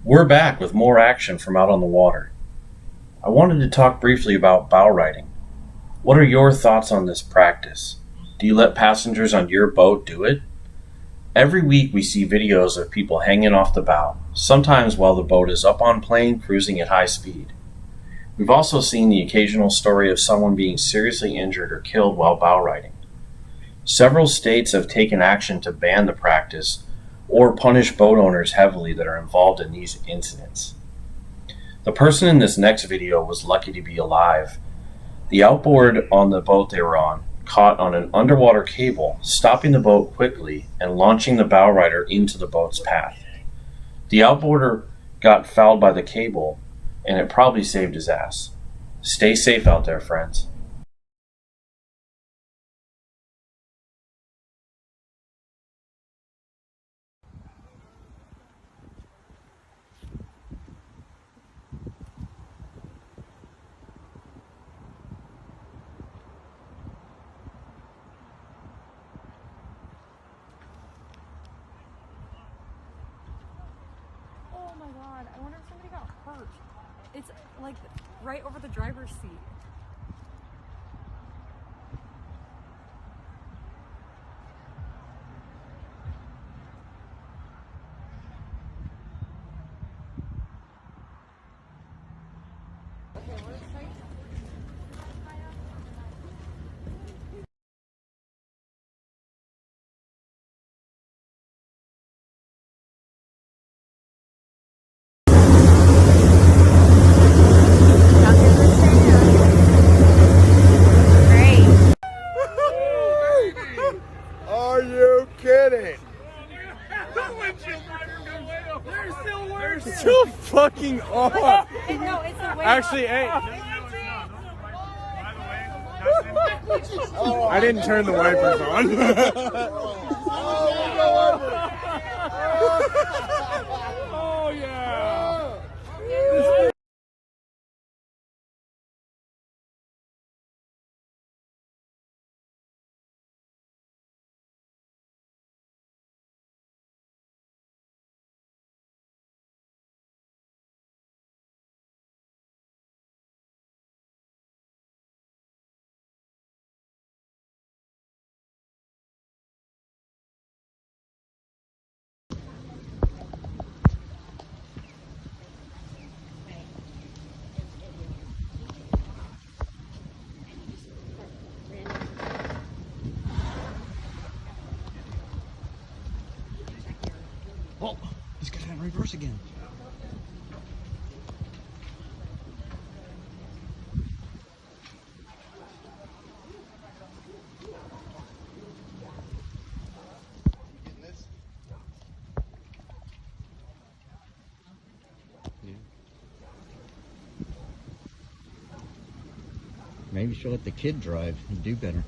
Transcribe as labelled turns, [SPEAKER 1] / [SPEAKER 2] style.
[SPEAKER 1] We're back with more action from out on the water. I wanted to talk briefly about bow riding. What are your thoughts on this practice? Do you let passengers on your boat do it? Every week we see videos of people hanging off the bow, sometimes while the boat is up on plane cruising at high speed. We've also seen the occasional story of someone being seriously injured or killed while bow riding. Several states have taken action to ban the practice or punish boat owners heavily that are involved in these incidents. The person in this next video was lucky to be alive. The outboard on the boat they were on caught on an underwater cable, stopping the boat quickly and launching the bow rider into the boat's path. The outboarder got fouled by the cable, and it probably saved his ass. Stay safe out there, friends.
[SPEAKER 2] Oh my god, I wonder if somebody got hurt. It's like right over the driver's seat. Okay, what is it?
[SPEAKER 3] Are you kidding? They're still fucking on.
[SPEAKER 2] No, it's the way
[SPEAKER 3] Actually, hey. I didn't turn the wipers on. Oh yeah.
[SPEAKER 4] Oh, he's got that in reverse again. Yeah. Maybe she'll let the kid drive and do better.